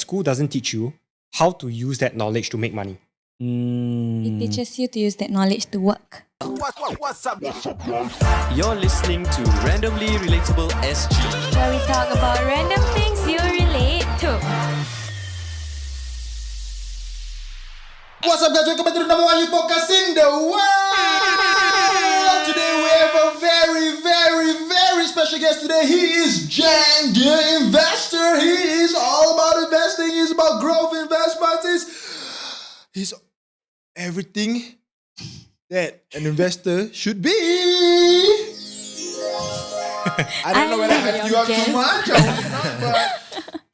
school doesn't teach you how to use that knowledge to make money. It teaches you to use that knowledge to work. What's up? You're listening to Randomly Relatable SG, Where we talk about random things you relate to. What's up, guys? Welcome back to the number one youth podcast in the world. Today we have a very special guest. Today he is Jang, the investor. He is all about investing. He's about growth investments. He's everything that an investor should be. I don't know whether I have you up too much or not, but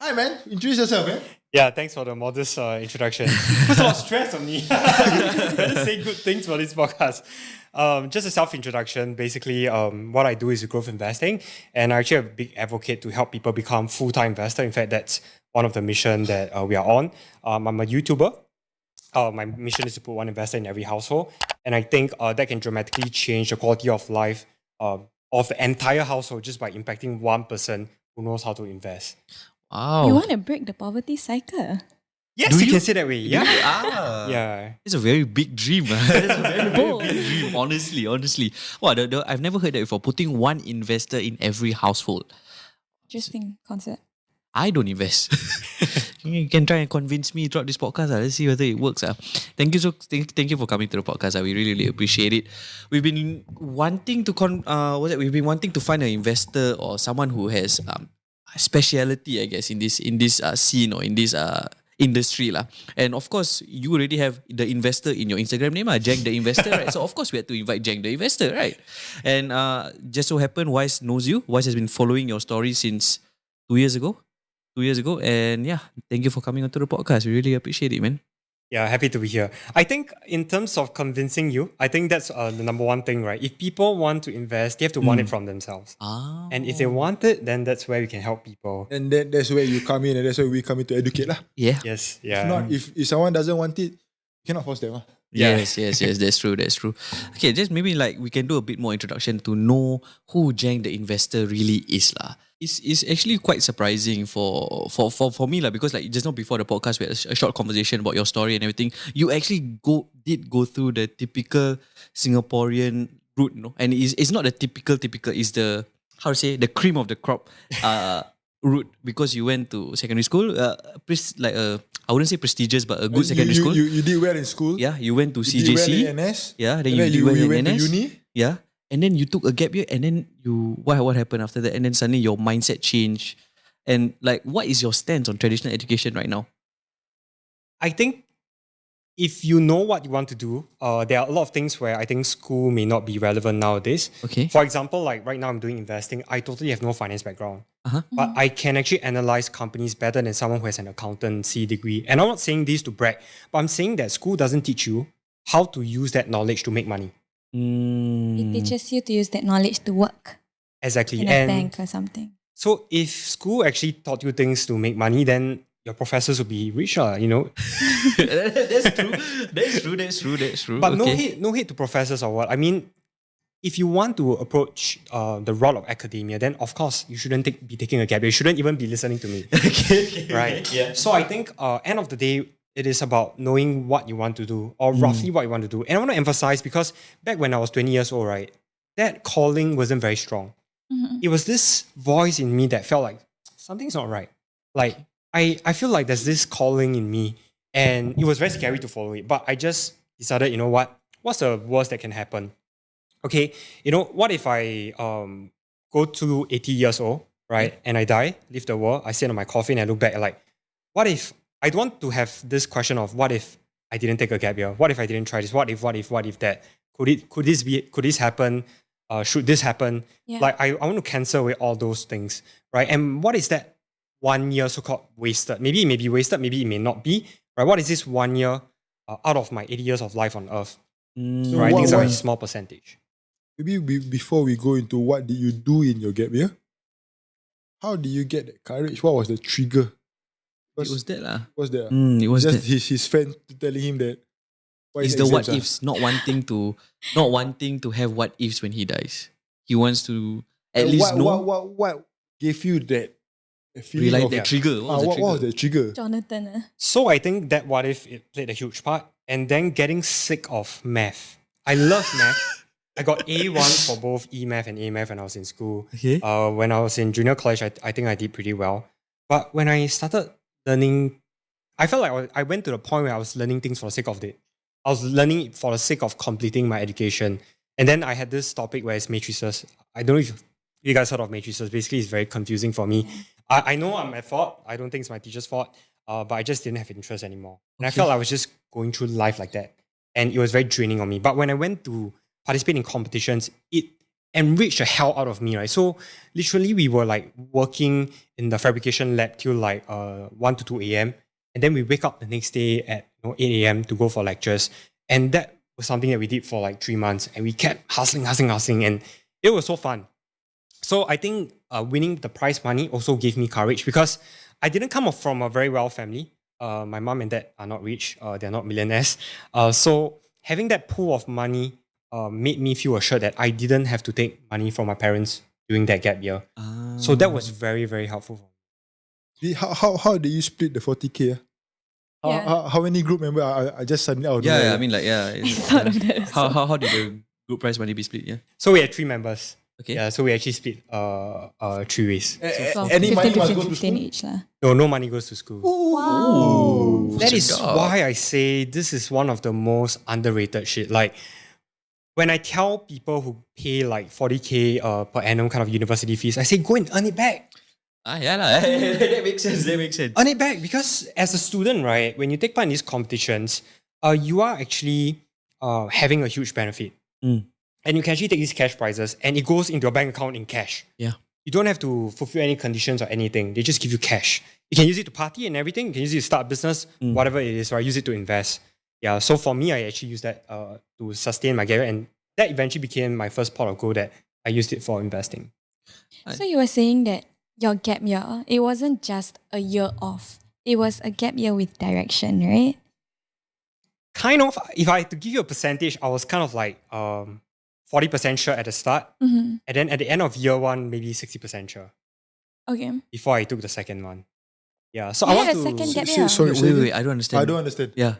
hi, man. Introduce yourself, man. Yeah, thanks for the modest introduction. Puts a lot of stress on me. Better say good things for this podcast. Just a self-introduction. Basically, what I do is growth investing, and I'm actually a big advocate to help people become full-time investor. In fact, that's one of the mission that we are on. I'm a YouTuber. My mission is to put one investor in every household, and I think that can dramatically change the quality of life of the entire household just by impacting one person who knows how to invest. Wow. You want to break the poverty cycle? Yes, you can say that way. Yeah. Yeah. It's a very big dream. It's a very big dream, honestly. Wow, I've never heard that before. Putting one investor in every household. Interesting concept. I don't invest. You can try and convince me throughout this podcast. Let's see whether it works. Thank you for coming to the podcast. We really appreciate it. We've been wanting to We've been wanting to find an investor or someone who has a speciality, I guess, in this scene or in this industry lah. And of course, you already have the investor in your Instagram name, Jang the investor, right? So of course we had to invite Jang the investor, right? And just so happened, Wise knows you. Wise has been following your story since 2 years ago. And yeah, thank you for coming onto the podcast. We really appreciate it, man. Yeah, happy to be here. I think in terms of convincing you, I think that's the number one thing, right? If people want to invest, they have to want it from themselves. And if they want it, then that's where we can help people. And that's where you come in, and that's where we come in to educate lah. Yeah. Yes, yeah. If not, if someone doesn't want it, you cannot force them. Yes, that's true. Okay, just maybe like we can do a bit more introduction to know who Jang the investor really is lah. It's actually quite surprising for me lah, because like just now before the podcast we had a short conversation about your story and everything. You actually did go through the typical Singaporean route, no? And it's not the typical. It's the the cream of the crop route, because you went to secondary school, I wouldn't say prestigious, but a good secondary school. You did well in school. Yeah, you went to CJC. You did well in NS. Yeah, then you went to NS. uni. Yeah, and then you took a gap year, and then what happened after that? And then suddenly your mindset changed. And like, what is your stance on traditional education right now? I think if you know what you want to do, there are a lot of things where I think school may not be relevant nowadays. Okay. For example, like right now I'm doing investing. I totally have no finance background. But I can actually analyze companies better than someone who has an accountancy degree. And I'm not saying this to brag, but I'm saying that school doesn't teach you how to use that knowledge to make money. It teaches you to use that knowledge to work. Exactly. In a bank or something. So if school actually taught you things to make money, then your professors will be rich, you know. That's true. But no hate to professors or what. I mean, if you want to approach the route of academia, then of course you shouldn't be taking a gap year. You shouldn't even be listening to me. Right? Yeah. So I think end of the day, it is about knowing what you want to do, or roughly what you want to do. And I want to emphasize, because back when I was 20 years old, right, that calling wasn't very strong. It was this voice in me that felt like something's not right. Like I feel like there's this calling in me, and it was very scary to follow it. But I just decided, you know what? What's the worst that can happen? Okay, you know, what if I go to 80 years old, right, and I die, leave the world, I sit on my coffin and I look back like, what if, I don't want to have this question of what if I didn't take a gap year? What if I didn't try this? What if that? Could this happen? Should this happen? Yeah. Like I want to cancel away all those things, right? And what is that 1 year so-called wasted? Maybe it may be wasted, maybe it may not be, right? What is this 1 year out of my 80 years of life on earth? So right? I think it's a very small percentage. Maybe before we go into what did you do in your gap year, how did you get that courage? What was the trigger? It was that lah. What's that? It was just that. his friend telling him that. It's the what ifs, not wanting to have what ifs when he dies. He wants to at least know. What gave you that Relight that trigger. What was the trigger? Jonathan. So I think that what if it played a huge part, and then getting sick of math. I love math. I got A1 for both E-math and A-math when I was in school. Okay. When I was in junior college, I think I did pretty well. But when I started learning, I felt like I went to the point where I was learning things for the sake of it. I was learning it for the sake of completing my education. And then I had this topic where it's matrices. I don't know if you guys heard of matrices. Basically, it's very confusing for me. I know I'm at fault. I don't think it's my teacher's fault. But I just didn't have interest anymore. And I felt I was just going through life like that. And it was very draining on me. But when I went to participate in competitions, it enriched the hell out of me, right? So literally we were like working in the fabrication lab till like 1 to 2 a.m. And then we wake up the next day at 8 a.m. to go for lectures. And that was something that we did for like 3 months. And we kept hustling. And it was so fun. So I think winning the prize money also gave me courage because I didn't come from a very well family. My mom and dad are not rich. They're not millionaires. So having that pool of money made me feel assured that I didn't have to take money from my parents during that gap year. So that was very, very helpful for me. How did you split the 40K? How many group members are just suddenly out? I mean like I thought of that. How did the group prize money be split? Yeah. So we had 3 members. Okay. Yeah, so we actually split 3 ways. So Any money must go to 15 school? each lah. No money goes to school. Wow. That is why I say this is one of the most underrated shit. Like, when I tell people who pay like 40K per annum kind of university fees, I say, go and earn it back. Yeah lah. That makes sense. Earn it back because as a student, right, when you take part in these competitions, you are actually having a huge benefit. And you can actually take these cash prizes and it goes into your bank account in cash. Yeah. You don't have to fulfill any conditions or anything. They just give you cash. You can use it to party and everything. You can use it to start a business, whatever it is, or use it to invest. Yeah, so for me, I actually used that to sustain my gap year, and that eventually became my first pot of gold that I used it for investing. So you were saying that your gap year, it wasn't just a year off. It was a gap year with direction, right? Kind of. If I had to give you a percentage, I was kind of like 40% sure at the start. And then at the end of year 1, maybe 60% sure. Okay. Before I took the second one. Yeah, so You I had want a to... second gap year. Sorry, Wait, I don't understand. I don't understand. Yeah.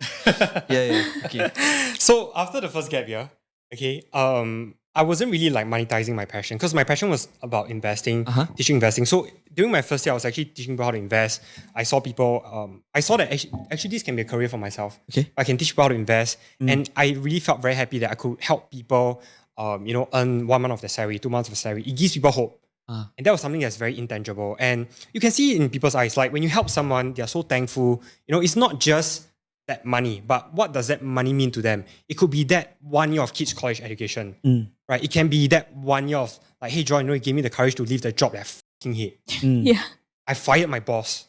Okay. So after the first gap year, okay, I wasn't really like monetizing my passion because my passion was about investing, teaching investing. So during my first year, I was actually teaching people how to invest. I saw people, I saw that actually this can be a career for myself. Okay. I can teach people how to invest. And I really felt very happy that I could help people, earn 1 month of their salary, 2 months of salary. It gives people hope. And that was something that's very intangible. And you can see it in people's eyes. Like when you help someone, they're so thankful. It's not just that money, but what does that money mean to them? It could be that 1 year of kids' college education, right? It can be that 1 year of like, hey, John, you gave me the courage to leave the job that I fucking hate. Yeah. I fired my boss.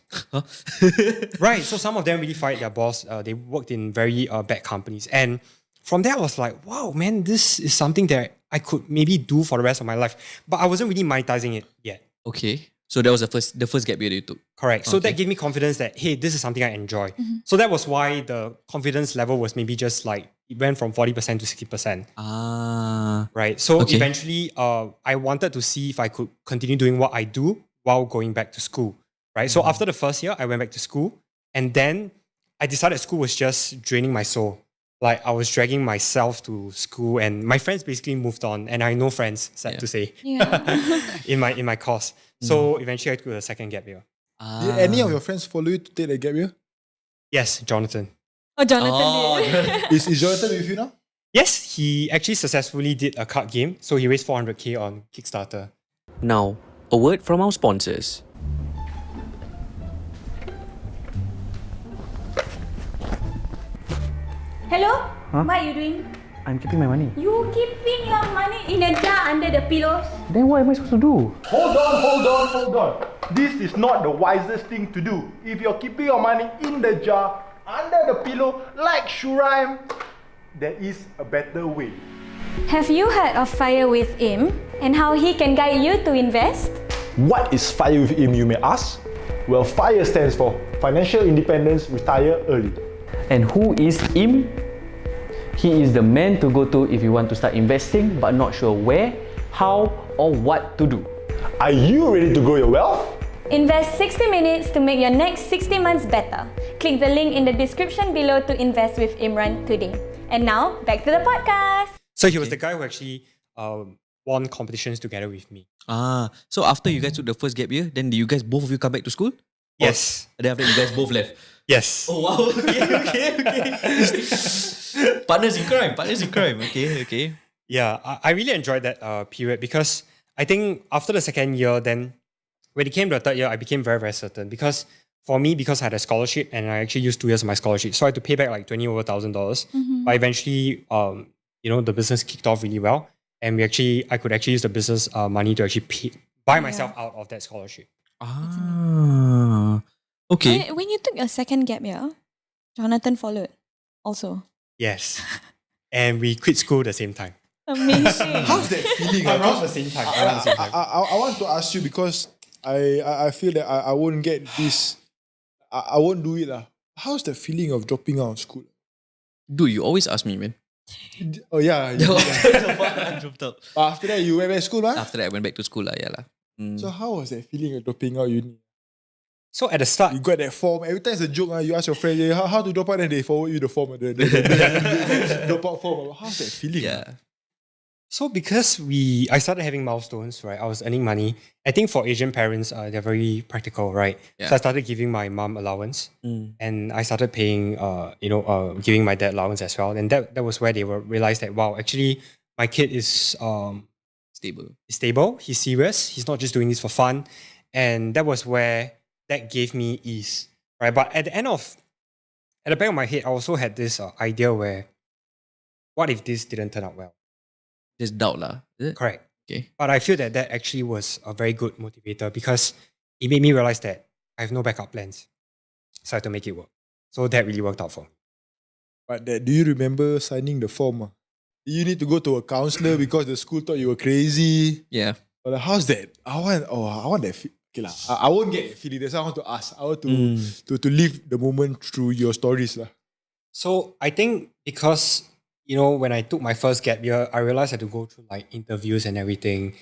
Right. So some of them really fired their boss. They worked in very bad companies. And from there, I was like, wow, man, this is something that I could maybe do for the rest of my life. But I wasn't really monetizing it yet. Okay. So that was the first gap year that you took. Correct. So that gave me confidence that, hey, this is something I enjoy. So that was why the confidence level was maybe just like, it went from 40% to 60%. Right. So eventually, I wanted to see if I could continue doing what I do while going back to school. Right. So after the first year, I went back to school. And then I decided school was just draining my soul. Like I was dragging myself to school and my friends basically moved on and I had no friends, sad to say, in my course. So eventually I took a second gap year. Did any of your friends follow you to take the gap year? Yes, Jonathan. Oh, Jonathan did. Is Jonathan with you now? Yes, he actually successfully did a card game. So he raised 400K on Kickstarter. Now, a word from our sponsors. Hello? What are you doing? I'm keeping my money. You keeping your money in a jar under the pillows? Then what am I supposed to do? Hold on. This is not the wisest thing to do. If you're keeping your money in the jar, under the pillow, like Shuraim, there is a better way. Have you heard of Fire with Im and how he can guide you to invest? What is FIRE with Im, you may ask? Well, FIRE stands for Financial Independence Retire Early. And who is Im? He is the man to go to if you want to start investing but not sure where, how or what to do. Are you ready to grow your wealth? Invest 60 minutes to make your next 60 months better. Click the link in the description below to invest with Imran today. And now, back to the podcast. So he was the guy who actually won competitions together with me. So after you guys took the first gap year, then do you guys both of you come back to school? Yes. Or then after you guys both left? Yes. Oh wow, okay. Partners in crime. Okay. Yeah, I really enjoyed that period because I think after the second year, then when it came to the third year, I became very, very certain because for me, because I had a scholarship and I actually used 2 years of my scholarship, so I had to pay back like $20,000. But eventually, the business kicked off really well, and I could actually use the business money to actually buy myself out of that scholarship. Okay. When you took your second gap year, Jonathan followed also. Yes, and we quit school at the same time. Amazing. How's that feeling? Around the same time. I want to ask you because I feel that I won't get this. I won't do it. How's the feeling of dropping out of school? Dude, you always ask me, man. Oh yeah. I dropped out. After that, you went back to school, man? After that, I went back to school. So how was that feeling of dropping out uni? So at the start, You got that form. Every time it's a joke. You ask your friend how to drop out, and they forward you the form. The drop out form. How's that feeling? Yeah. So because I started having milestones, right? I was earning money. I think for Asian parents, they're very practical, right? Yeah. So I started giving my mom allowance, and I started paying, giving my dad allowance as well. And that was where they realized that wow, actually my kid is stable. He's serious. He's not just doing this for fun, and that was where that gave me ease, right? But at the back of my head, I also had this idea where, what if this didn't turn out well? Just doubt lah. Is it? Correct. Okay. But I feel that actually was a very good motivator because it made me realize that I have no backup plans. So I have to make it work. So that really worked out for me. But do you remember signing the form? You need to go to a counselor because the school thought you were crazy. Yeah. But how's that? I want that. Okay lah. I won't get that feeling. That's why I want to ask. I want to live the moment through your stories lah. So I think because when I took my first gap year, I realized I had to go through like interviews and everything.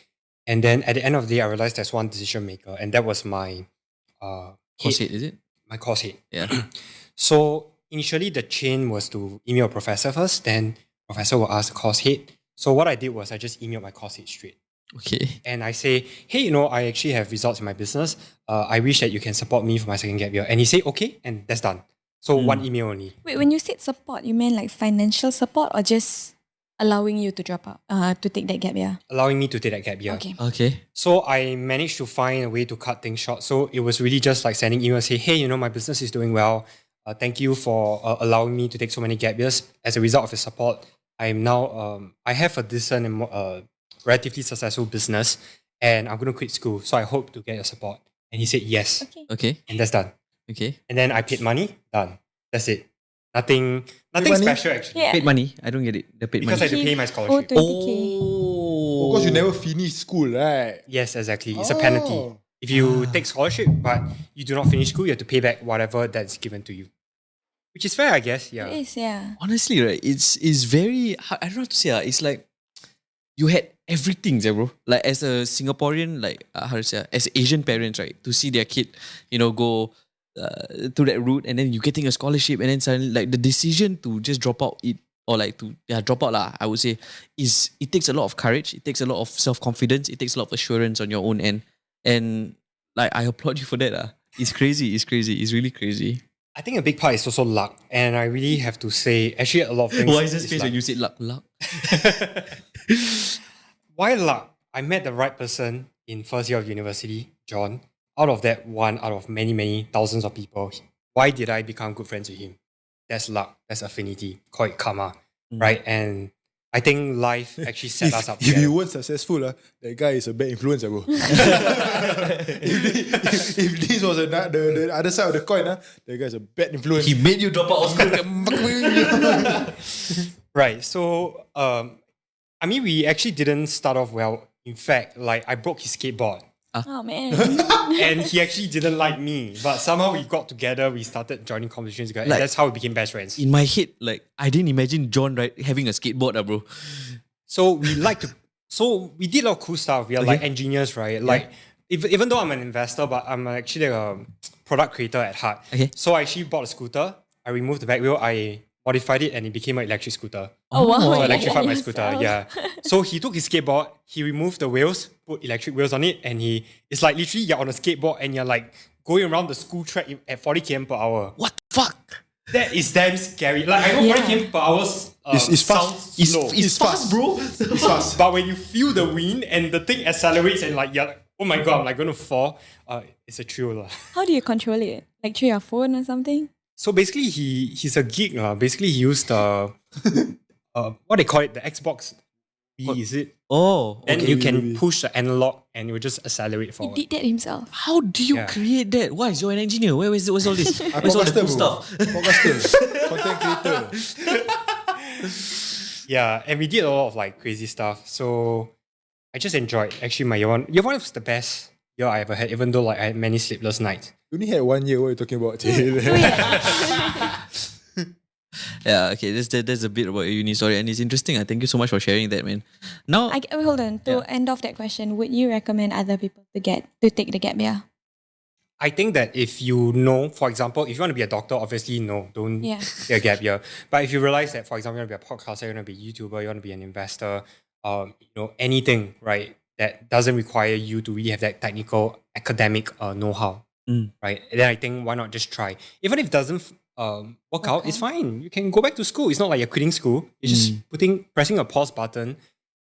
And then at the end of the day, I realized there's one decision maker, and that was my Course head, is it? my course head. Yeah. So initially the chain was to email a professor first, then professor will ask the course head. So what I did was I just emailed my course head straight. Okay. And I say, hey, I actually have results in my business. I wish that you can support me for my second gap year. And he say, okay, and that's done. So one email only. Wait, when you said support, you meant like financial support or just allowing you to drop out, to take that gap year? Allowing me to take that gap year. Okay. So I managed to find a way to cut things short. So it was really just like sending emails, say, hey, my business is doing well. Thank you for allowing me to take so many gap years. As a result of your support, I am now, I have a decent and relatively successful business, and I'm going to quit school. So I hope to get your support. And he said yes. Okay. And that's done. Okay. And then I paid money, done. That's it. Nothing money? special actually. Yeah. Paid money. I don't get it. The paid Because I money. had to pay my Oh, scholarship. 20K. Oh. Because you never finished school, right? Yes, exactly. It's a penalty. Oh. If you take scholarship, but you do not finish school, you have to pay back whatever that's given to you. Which is fair, I guess. Yeah. It is, yeah. Honestly, right? It's very hard. I don't know how to say. It's like you had everything, bro. Like as a Singaporean, like how to say, as Asian parents, right? To see their kid, go to that route, and then you getting a scholarship, and then suddenly like the decision to just drop out drop out lah, I would say, it takes a lot of courage. It takes a lot of self-confidence. It takes a lot of assurance on your own end. And like I applaud you for that. It's crazy. It's really crazy. I think a big part is also luck. And I really have to say, actually a lot of things. Why is this face when you said luck? Why luck? I met the right person in first year of university, John. Out of that one, out of many, many thousands of people, why did I become good friends with him? That's luck. That's affinity. Call it karma, right? And I think life actually set us up If together. you weren't successful, that guy is a bad influencer, bro. if this was the other side of the coin, that guy is a bad influence. He made you drop out of school. Right. So, we actually didn't start off well. In fact, like I broke his skateboard. Oh, man. And he actually didn't like me. But somehow we got together, we started joining competitions together. Like- and that's how we became best friends. In my head, like I didn't imagine John having a skateboard, bro. So we did a lot of cool stuff. We are like engineers, right? Like even though I'm an investor, but I'm actually a product creator at heart. Okay. So I actually bought a scooter. I removed the back wheel. I modified it and it became an electric scooter. Oh wow. So I you electrified did my that scooter. yourself. Yeah. So he took his skateboard, he removed the wheels, put electric wheels on it, and it's like literally you're on a skateboard and you're like going around the school track at 40 km per hour. What the fuck? That is damn scary. Like I know 40 km per hour It's fast. sounds slow. It's fast, bro. It's fast. But when you feel the wind and the thing accelerates and like you're like, oh my god, I'm like gonna fall. It's a thrill lah. How do you control it? Like through your phone or something? So basically, he's a geek lah. Basically, he used the what they call it, the Xbox B, is it? Oh, Then okay. you can push the analog and it will just accelerate He forward. did that himself. How do you Yeah. create that? Why? You're an engineer. Where's all this? Where's all the Podcaster, cool bro. stuff? Podcaster. Content creator. Yeah, and we did a lot of like crazy stuff. So I just enjoyed actually my year one. Year one was the best year I ever had, even though like I had many sleepless nights. You only had 1 year. What are you talking about? Yeah, okay. That's a bit about your uni story, and it's interesting. Thank you so much for sharing that, man. Now, Hold on. To end off that question, would you recommend other people to take the gap year? I think that if you know, for example, if you want to be a doctor, obviously no, don't take a gap year. But if you realize that, for example, you want to be a podcaster, you want to be a YouTuber, you want to be an investor, anything, right, that doesn't require you to really have that technical academic know-how, right? Then I think why not just try? Even if it doesn't work out, it's fine. You can go back to school. It's not like you're quitting school. It's just pressing a pause button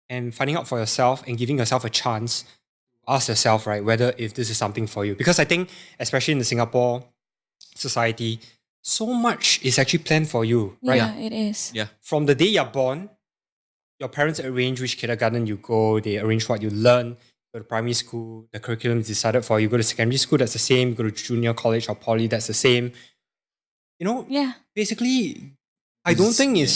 and finding out for yourself and giving yourself a chance. Ask yourself, right, whether if this is something for you. Because I think, especially in the Singapore society, so much is actually planned for you, right? Yeah, it is. yeah. From the day you're born, your parents arrange which kindergarten you go, they arrange what you learn. Go to primary school, the curriculum is decided for you. Go to secondary school, that's the same. Go to junior college or poly, that's the same. Yeah. Basically, I don't think it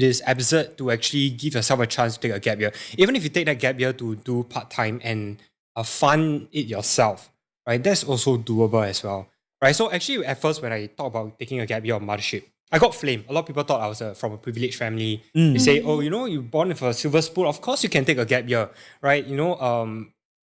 is absurd to actually give yourself a chance to take a gap year. Even if you take that gap year to do part-time and fund it yourself, right? That's also doable as well, right? So actually, at first, when I talk about taking a gap year of mothership, I got flamed. A lot of people thought I was from a privileged family. They say, oh, you're born with a silver spoon. Of course, you can take a gap year, right?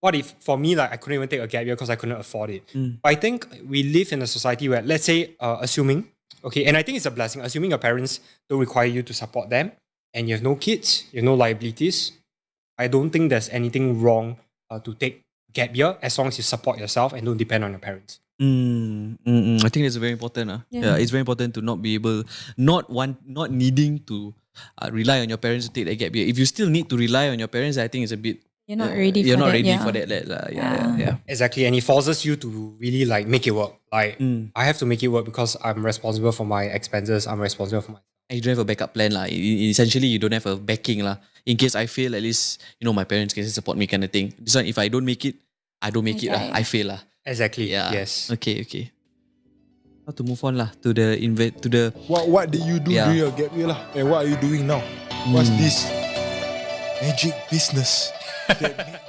What if, for me, like I couldn't even take a gap year because I couldn't afford it. But I think we live in a society where, let's say, assuming, okay, and I think it's a blessing, assuming your parents don't require you to support them and you have no kids, you have no liabilities, I don't think there's anything wrong to take gap year as long as you support yourself and don't depend on your parents. I think that's very important. Yeah. It's very important to not be able, not needing to rely on your parents to take that gap year. If you still need to rely on your parents, I think it's a bit. You're not ready You're for not that. ready Yeah. for that. Yeah. Exactly, and it forces you to really like make it work. Like I have to make it work because I'm responsible for my expenses. I'm responsible for my. And you don't have a backup plan lah. Essentially, you don't have a backing lah. In case I fail, at least my parents can support me, kind of thing. This one, if I don't make it, I don't make it lah. I fail lah. Exactly. Yeah. Yes. Okay. How to move on lah to the What did you do during your gap year lah? And what are you doing now? What's this magic business that made